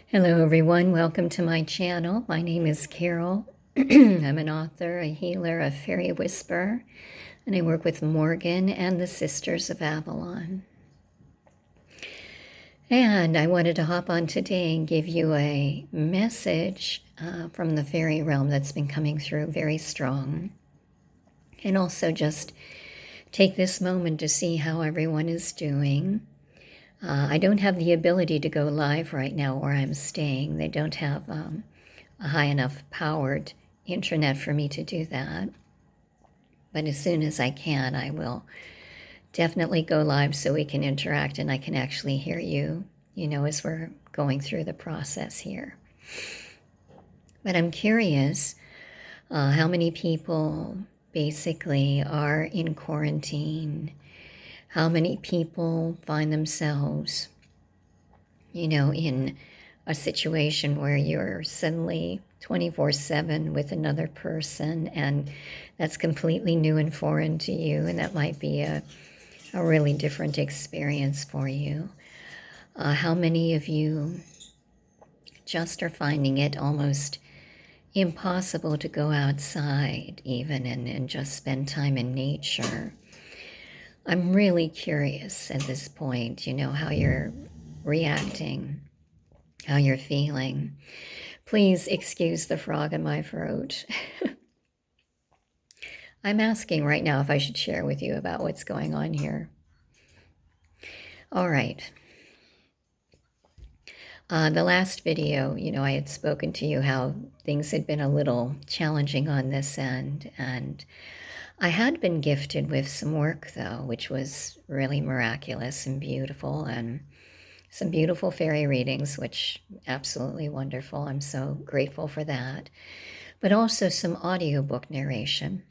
Hello, everyone. Welcome to my channel. My name is Carol. I'm an author, a healer, a fairy whisperer, and I work with Morgan and the Sisters of Avalon. And I wanted to hop on today and give you a message from the fairy realm that's been coming through very strong. And also just take this moment to see how everyone is doing. I don't have the ability to go live right now where I'm staying. They don't have a high enough powered internet for me to do that. But as soon as I can, I will definitely go live so we can interact and I can actually hear you, as we're going through the process here. But I'm curious how many people basically are in quarantine. How many people find themselves, in a situation where you're suddenly 24/7 with another person, and that's completely new and foreign to you, and that might be a really different experience for you. How many of you just are finding it almost impossible to go outside even and just spend time in nature? I'm really curious at this point, how you're reacting, how you're feeling. Please excuse the frog in my throat. I'm asking right now if I should share with you about what's going on here. All right. The last video, I had spoken to you how things had been a little challenging on this end, and I had been gifted with some work, though, which was really miraculous and beautiful, and some beautiful fairy readings, which absolutely wonderful. I'm so grateful for that. But also some audiobook narration.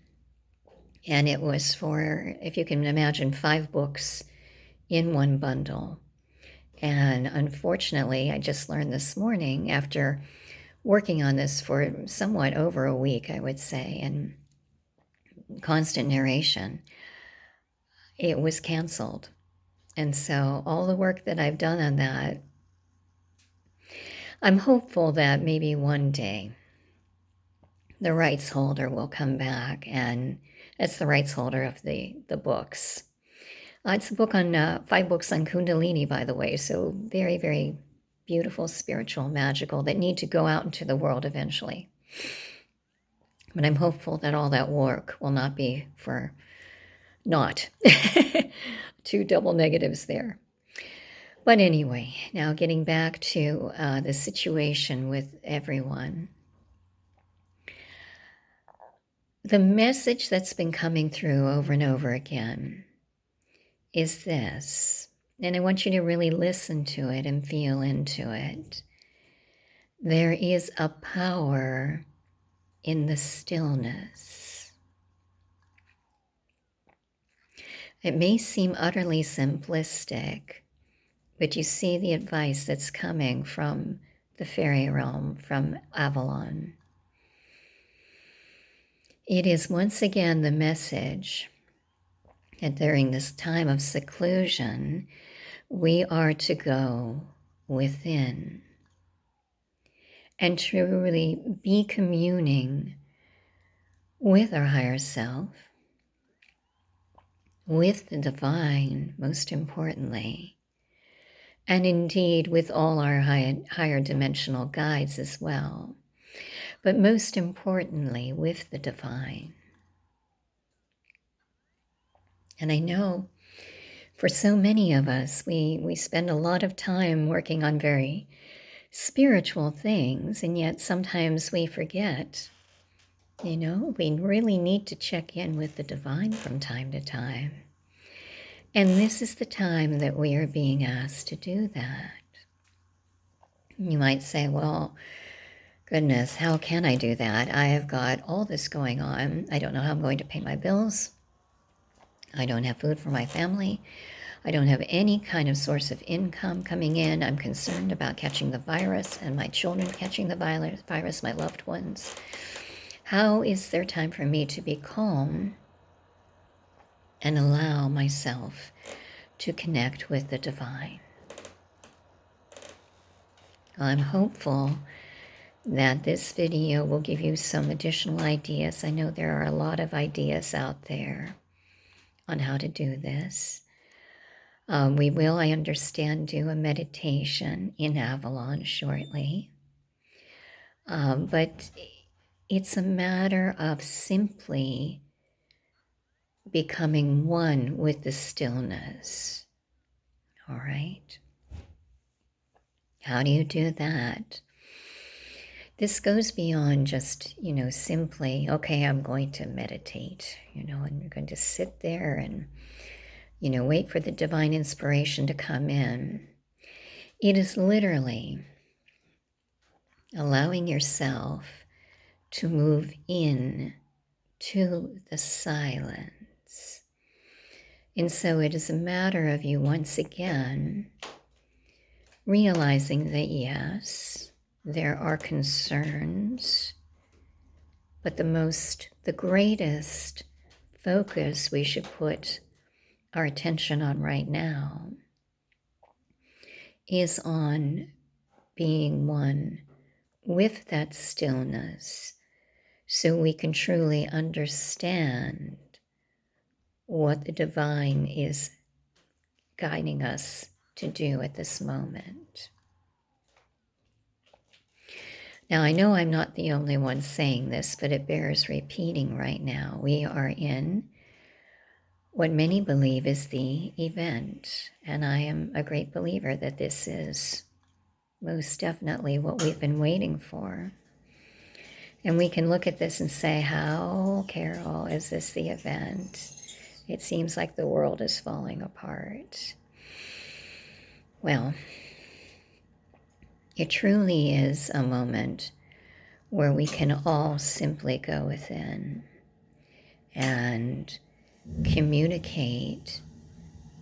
And it was for, if you can imagine, 5 books in one bundle. And unfortunately, I just learned this morning, after working on this for somewhat over a week, I would say, and constant narration, it was canceled. And so all the work that I've done on that, I'm hopeful that maybe one day the rights holder will come back, and it's the rights holder of the books. It's a book on 5 books on Kundalini, by the way, so very, very beautiful, spiritual, magical, that need to go out into the world eventually. But I'm hopeful that all that work will not be for naught. 2 double negatives there. But anyway, now getting back to the situation with everyone. The message that's been coming through over and over again is this, and I want you to really listen to it and feel into it. There is a power in the stillness. It may seem utterly simplistic, but you see the advice that's coming from the fairy realm, from Avalon. It is once again the message that during this time of seclusion, we are to go within and truly be communing with our higher self, with the divine, most importantly, and indeed with all our higher dimensional guides as well, but most importantly with the divine. And I know for so many of us, we spend a lot of time working on very spiritual things, and yet sometimes we forget, we really need to check in with the divine from time to time. And this is the time that we are being asked to do that. You might say, well, goodness, how can I do that? I have got all this going on. I don't know how I'm going to pay my bills. I don't have food for my family. I don't have any kind of source of income coming in. I'm concerned about catching the virus and my children catching the virus, my loved ones. How is there time for me to be calm and allow myself to connect with the divine? I'm hopeful that this video will give you some additional ideas. I know there are a lot of ideas out there on how to do this. We will, I understand, do a meditation in Avalon shortly. But it's a matter of simply becoming one with the stillness. All right? How do you do that? This goes beyond just, simply, okay, I'm going to meditate, and you're going to sit there and, wait for the divine inspiration to come in. It is literally allowing yourself to move in to the silence. And so it is a matter of you once again realizing that yes, there are concerns, but the greatest focus we should put our attention on right now is on being one with that stillness, so we can truly understand what the divine is guiding us to do at this moment. Now, I know I'm not the only one saying this, but it bears repeating right now. We are in what many believe is the event, and I am a great believer that this is most definitely what we've been waiting for. And we can look at this and say, how, Carol, is this the event? It seems like the world is falling apart. Well, it truly is a moment where we can all simply go within and communicate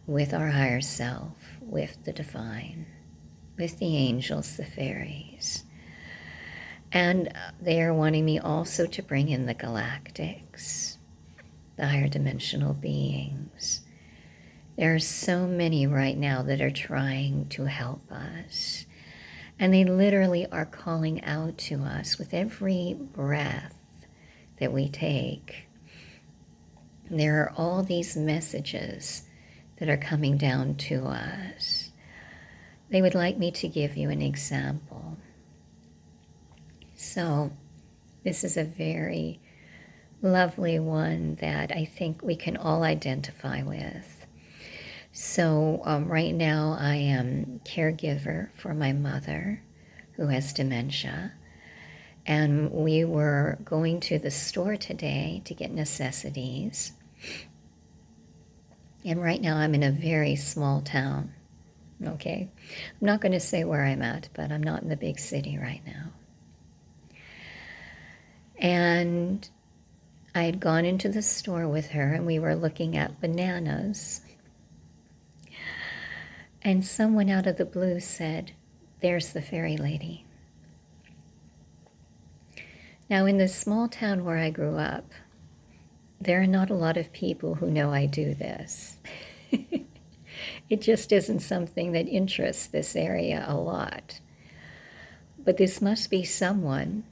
with our higher self, with the divine, with the angels, the fairies. And they are wanting me also to bring in the galactics, the higher dimensional beings. There are so many right now that are trying to help us. And they literally are calling out to us with every breath that we take. There are all these messages that are coming down to us. They would like me to give you an example. So this is a very lovely one that I think we can all identify with. So right now I am caregiver for my mother who has dementia. And we were going to the store today to get necessities. And right now I'm in a very small town, okay? I'm not going to say where I'm at, but I'm not in the big city right now. And I had gone into the store with her and we were looking at bananas. And someone out of the blue said, "There's the fairy lady." Now, in this small town where I grew up, there are not a lot of people who know I do this. It just isn't something that interests this area a lot. But this must be someone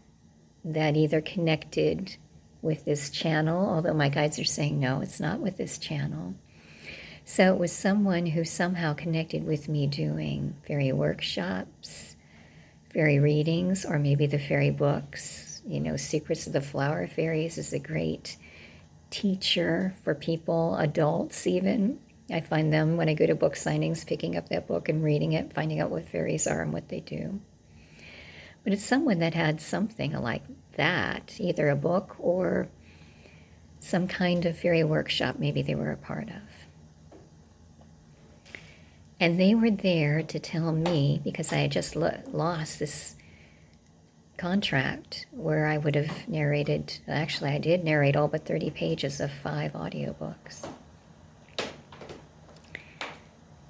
that either connected with this channel, although my guides are saying, no, it's not with this channel. So it was someone who somehow connected with me doing fairy workshops, fairy readings, or maybe the fairy books. Secrets of the Flower Fairies is a great teacher for people, adults even. I find them when I go to book signings, picking up that book and reading it, finding out what fairies are and what they do. But it's someone that had something like that, either a book or some kind of fairy workshop maybe they were a part of. And they were there to tell me, because I had just lost this contract where I would have narrated, actually I did narrate all but 30 pages of 5 audiobooks.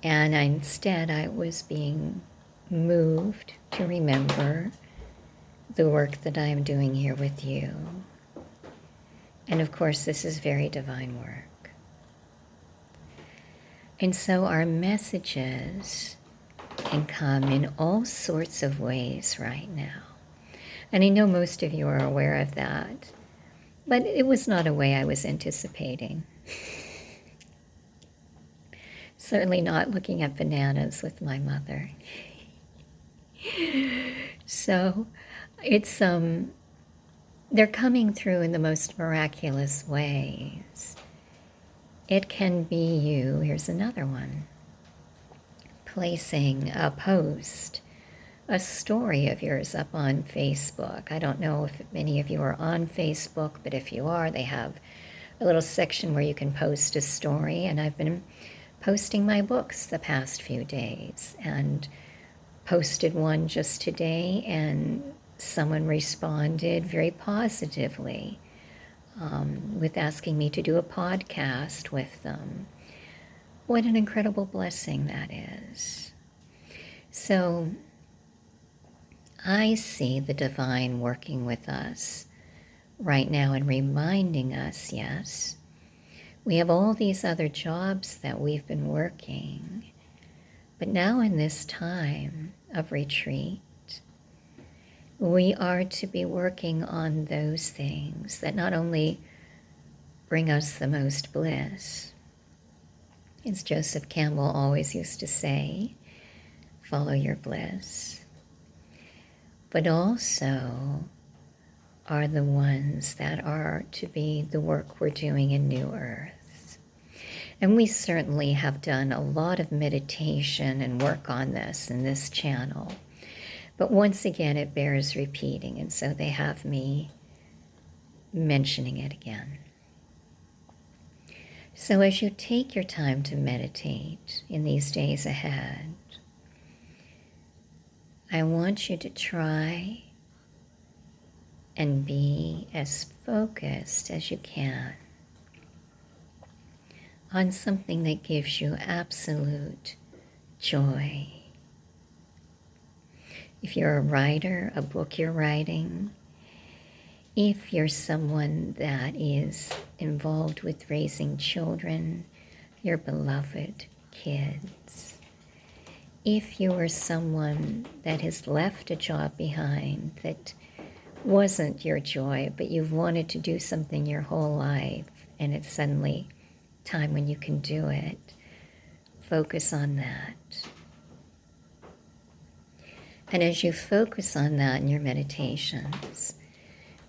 And instead I was being moved to remember the work that I am doing here with you. And of course this is very divine work. And so our messages can come in all sorts of ways right now. And I know most of you are aware of that, but it was not a way I was anticipating. Certainly not looking at bananas with my mother. So it's they're coming through in the most miraculous ways. It can be you, here's another one, placing a post, a story of yours up on Facebook. I don't know if many of you are on Facebook, but if you are, they have a little section where you can post a story, and I've been posting my books the past few days, and posted one just today, and someone responded very positively with asking me to do a podcast with them. What an incredible blessing that is. So I see the divine working with us right now and reminding us, yes, we have all these other jobs that we've been working, but now in this time of retreat, we are to be working on those things that not only bring us the most bliss, as Joseph Campbell always used to say, follow your bliss, but also are the ones that are to be the work we're doing in New Earth. And we certainly have done a lot of meditation and work on this in this channel. But once again, it bears repeating, and so they have me mentioning it again. So as you take your time to meditate in these days ahead, I want you to try and be as focused as you can on something that gives you absolute joy. If you're a writer, a book you're writing, if you're someone that is involved with raising children, your beloved kids, if you are someone that has left a job behind that wasn't your joy, but you've wanted to do something your whole life, and it's suddenly time when you can do it, focus on that. And as you focus on that in your meditations,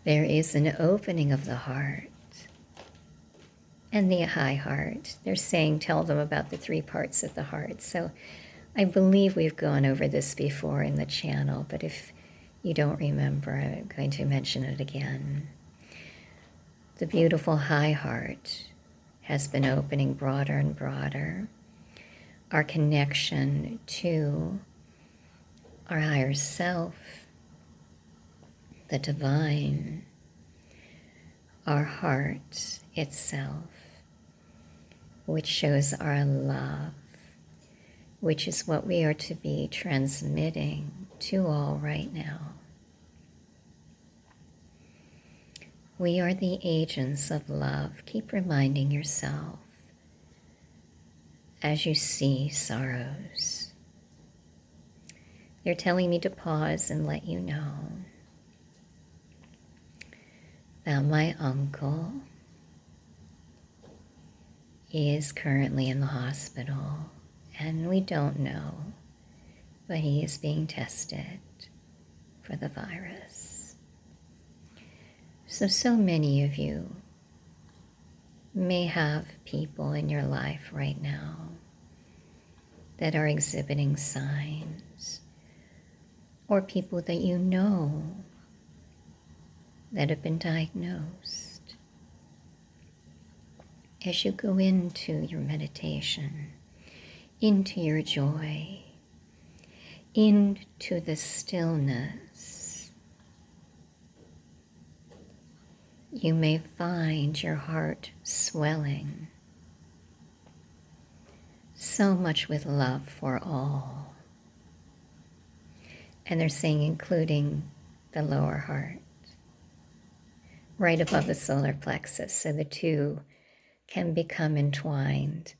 there is an opening of the heart and the high heart. They're saying, tell them about the 3 parts of the heart. So I believe we've gone over this before in the channel, but if you don't remember, I'm going to mention it again. The beautiful high heart has been opening broader and broader. Our connection to our higher self, the divine, our heart itself, which shows our love, which is what we are to be transmitting to all right now. We are the agents of love. Keep reminding yourself as you see sorrows. They're telling me to pause and let you know that my uncle is currently in the hospital, and we don't know, but he is being tested for the virus. So many of you may have people in your life right now that are exhibiting signs, or people that you know that have been diagnosed. As you go into your meditation, into your joy, into the stillness, you may find your heart swelling, so much with love for all. And they're saying including the lower heart, right above the solar plexus, so the two can become entwined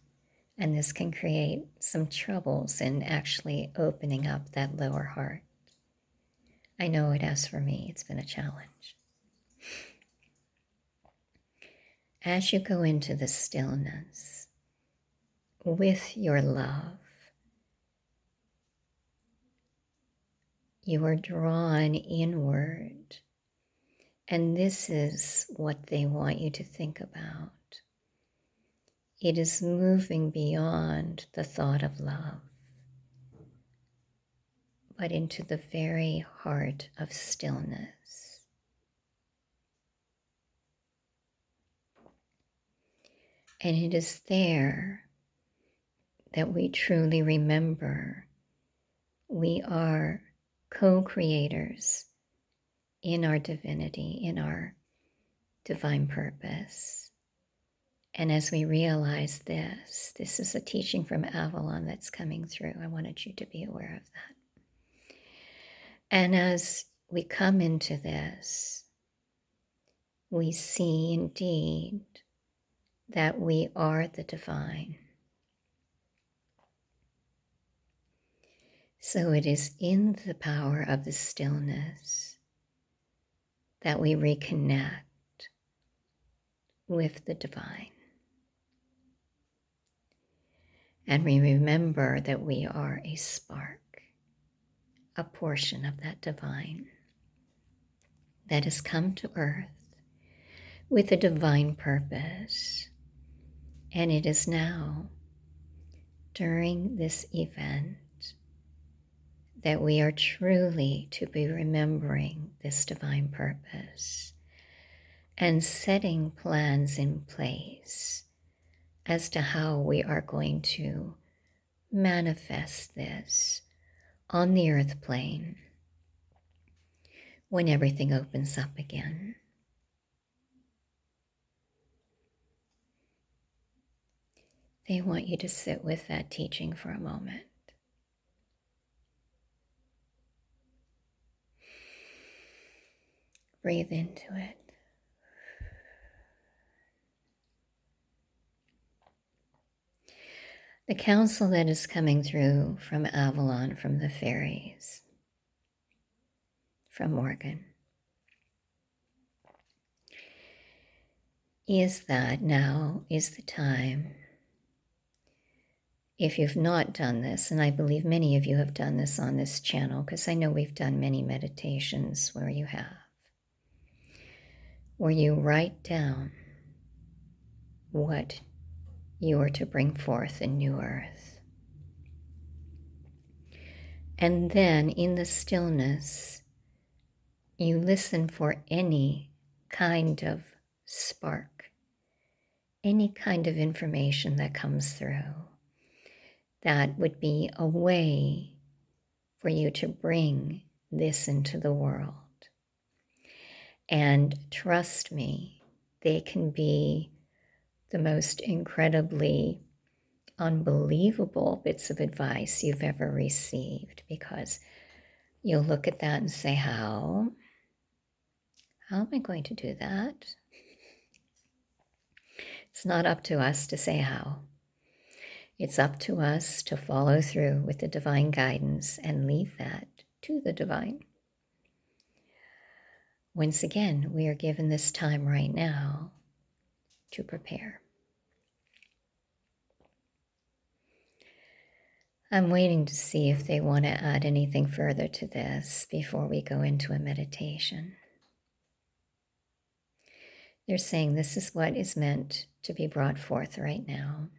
And this can create some troubles in actually opening up that lower heart. I know it has for me. It's been a challenge. As you go into the stillness with your love, you are drawn inward. And this is what they want you to think about. It is moving beyond the thought of love, but into the very heart of stillness. And it is there that we truly remember we are co-creators in our divinity, in our divine purpose. And as we realize this is a teaching from Avalon that's coming through. I wanted you to be aware of that. And as we come into this, we see indeed that we are the divine. So it is in the power of the stillness that we reconnect with the divine. And we remember that we are a spark, a portion of that divine that has come to earth with a divine purpose. And it is now, during this event, that we are truly to be remembering this divine purpose and setting plans in place as to how we are going to manifest this on the earth plane when everything opens up again. They want you to sit with that teaching for a moment. Breathe into it. The counsel that is coming through from Avalon, from the fairies, from Morgan, is that now is the time. If you've not done this, and I believe many of you have done this on this channel, because I know we've done many meditations where you have, where you write down what you are to bring forth in New Earth. And then in the stillness, you listen for any kind of spark, any kind of information that comes through that would be a way for you to bring this into the world. And trust me, they can be the most incredibly unbelievable bits of advice you've ever received, because you'll look at that and say, how am I going to do that? It's not up to us to say how. It's up to us to follow through with the divine guidance and leave that to the divine. Once again, we are given this time right now to prepare. I'm waiting to see if they want to add anything further to this before we go into a meditation. They're saying this is what is meant to be brought forth right now.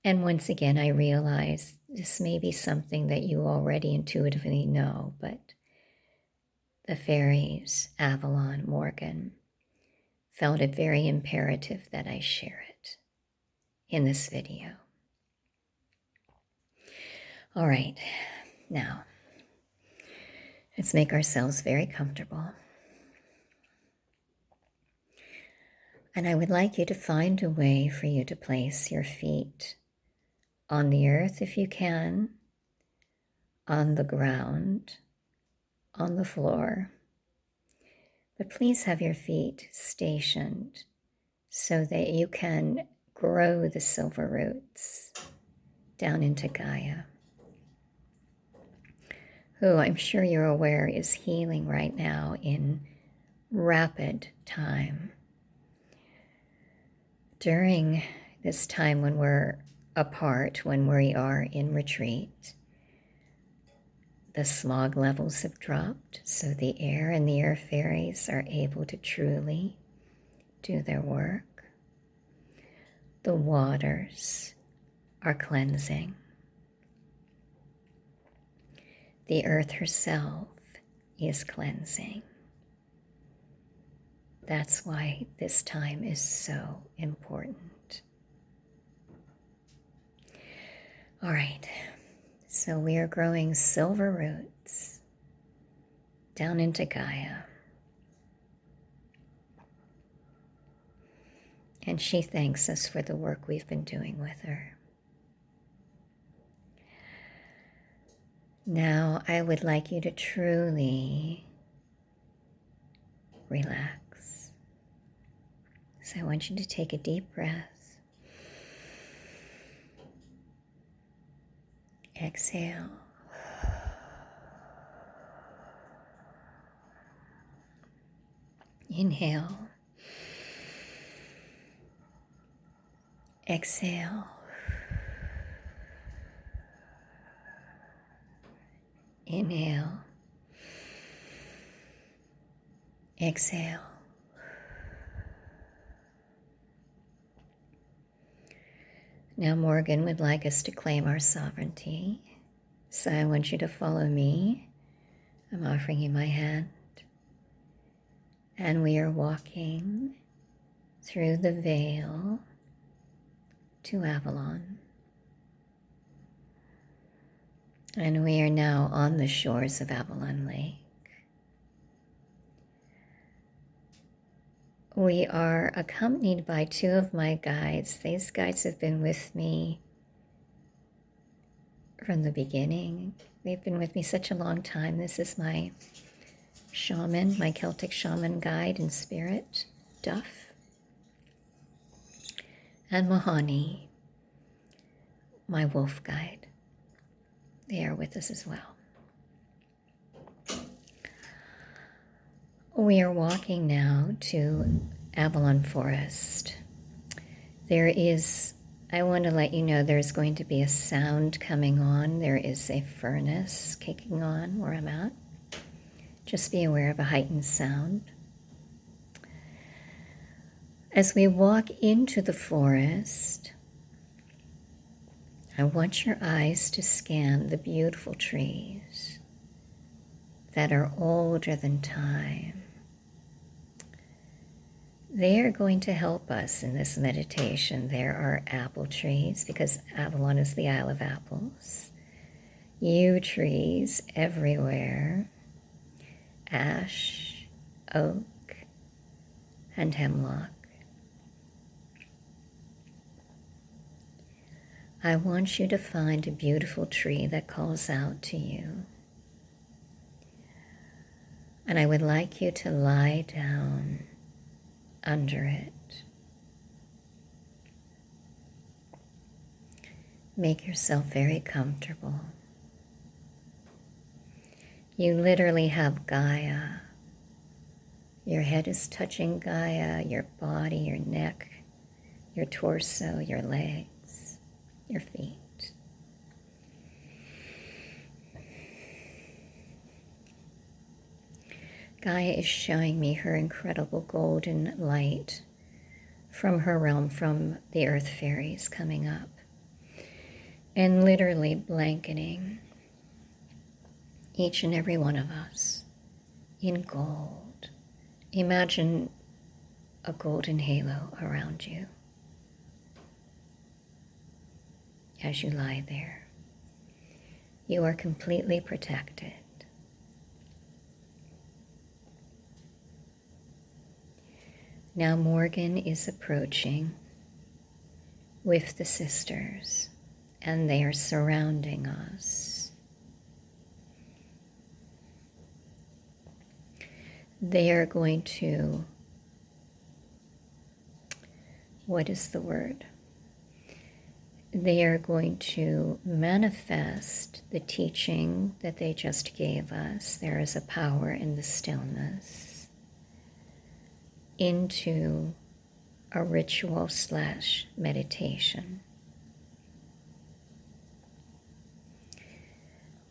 And once again, I realize this may be something that you already intuitively know, but the fairies, Avalon, Morgan, felt it very imperative that I share it in this video. All right, now, let's make ourselves very comfortable. And I would like you to find a way for you to place your feet on the earth if you can, on the ground, on the floor. But please have your feet stationed so that you can grow the silver roots down into Gaia, who I'm sure you're aware is healing right now in rapid time. During this time when we're apart, when we are in retreat, the smog levels have dropped, so the air and the earth fairies are able to truly do their work. The waters are cleansing. The earth herself is cleansing. That's why this time is so important. All right, so we are growing silver roots down into Gaia. And she thanks us for the work we've been doing with her. Now, I would like you to truly relax. So I want you to take a deep breath. Exhale. Inhale. Exhale. Inhale. Exhale. Now Morgan would like us to claim our sovereignty. So I want you to follow me. I'm offering you my hand. And we are walking through the veil to Avalon. And we are now on the shores of Avalon Lake. We are accompanied by two of my guides. These guides have been with me from the beginning. They've been with me such a long time. This is my shaman, my Celtic shaman guide in spirit, Duff. And Mahani, my wolf guide. They are with us as well. We are walking now to Avalon Forest. I want to let you know there's going to be a sound coming on. There is a furnace kicking on where I'm at. Just be aware of a heightened sound. As we walk into the forest, I want your eyes to scan the beautiful trees that are older than time. They are going to help us in this meditation. There are apple trees, because Avalon is the Isle of Apples. Yew trees everywhere. Ash, oak, and hemlock. I want you to find a beautiful tree that calls out to you. And I would like you to lie down under it. Make yourself very comfortable. You literally have Gaia. Your head is touching Gaia, your body, your neck, your torso, your legs, your feet. Gaia is showing me her incredible golden light from her realm, from the earth fairies coming up, and literally blanketing each and every one of us in gold. Imagine a golden halo around you as you lie there. You are completely protected. Now Morgan is approaching with the sisters, and they are surrounding us. They are going to, what is the word? they are going to manifest the teaching that they just gave us. There is a power in the stillness into a ritual / meditation.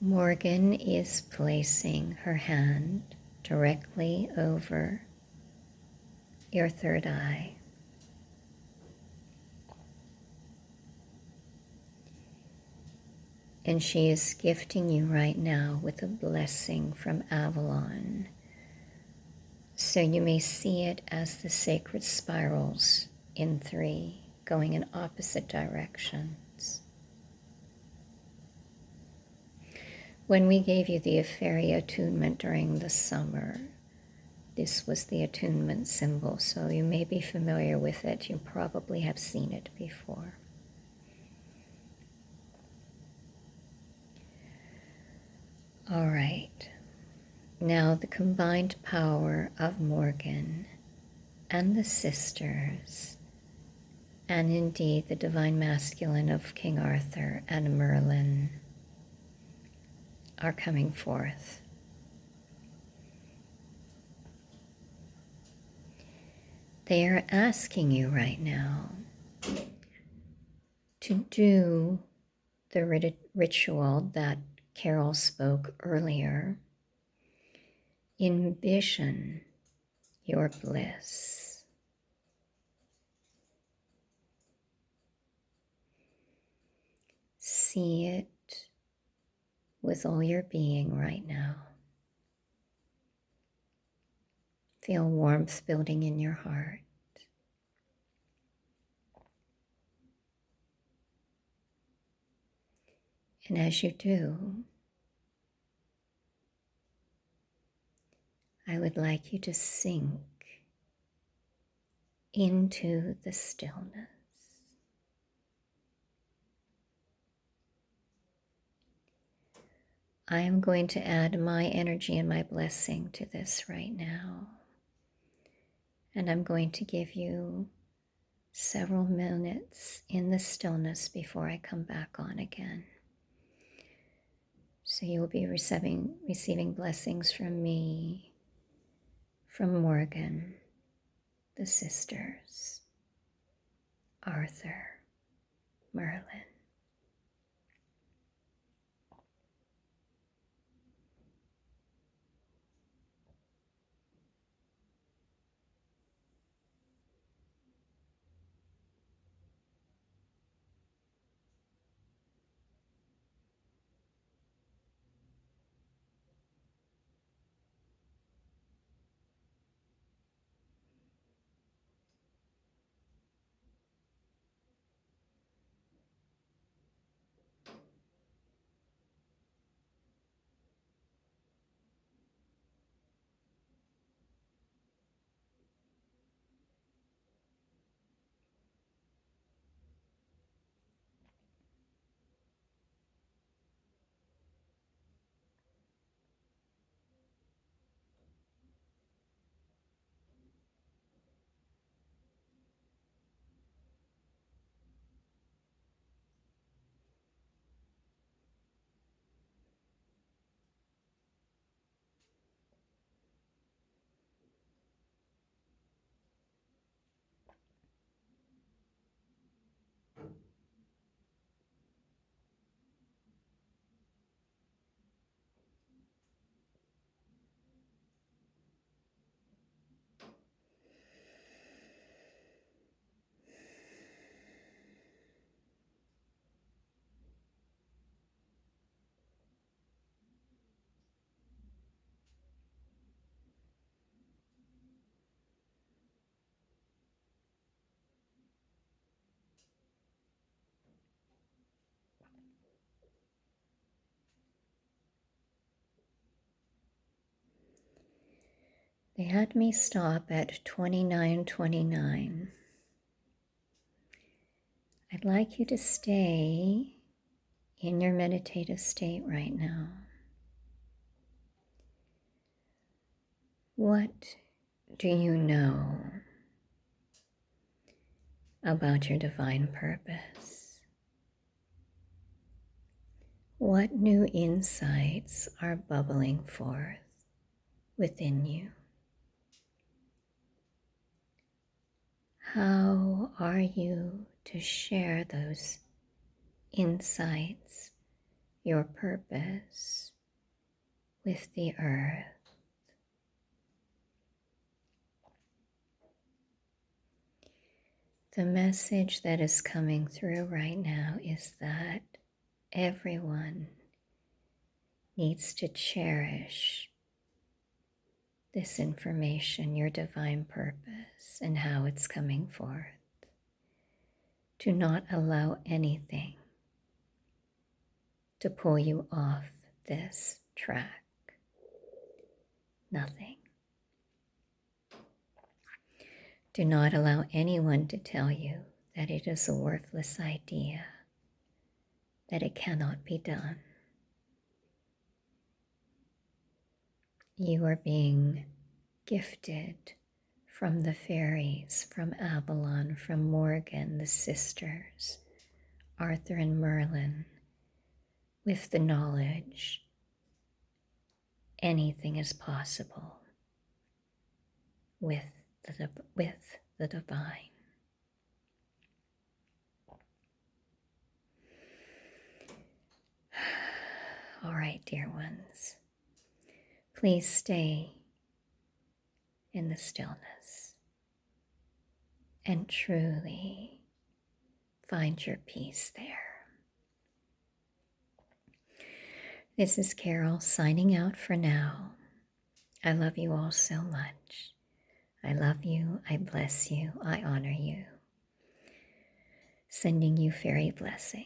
Morgan is placing her hand directly over your third eye. And she is gifting you right now with a blessing from Avalon. So you may see it as the sacred spirals in 3, going in opposite directions. When we gave you the Faerie attunement during the summer, this was the attunement symbol, so you may be familiar with it. You probably have seen it before. All right. Now the combined power of Morgan and the sisters, and indeed the divine masculine of King Arthur and Merlin, are coming forth. They are asking you right now to do the ritual that Carol spoke earlier. Envision your bliss. See it with all your being right now. Feel warmth building in your heart. And as you do, I would like you to sink into the stillness. I am going to add my energy and my blessing to this right now. And I'm going to give you several minutes in the stillness before I come back on again. So you will be receiving blessings from me, from Morgan, the sisters, Arthur, Merlin. They had me stop at 29:29. I'd like you to stay in your meditative state right now. What do you know about your divine purpose? What new insights are bubbling forth within you? How are you to share those insights, your purpose, with the earth? The message that is coming through right now is that everyone needs to cherish this information, your divine purpose, and how it's coming forth. Do not allow anything to pull you off this track. Nothing. Do not allow anyone to tell you that it is a worthless idea, that it cannot be done. You are being gifted from the fairies, from Avalon, from Morgan, the sisters, Arthur and Merlin, with the knowledge anything is possible with the divine. All right, dear ones, please stay in the stillness and truly find your peace there. This is Carol signing out for now. I love you all so much. I love you, I bless you, I honor you. Sending you fairy blessings.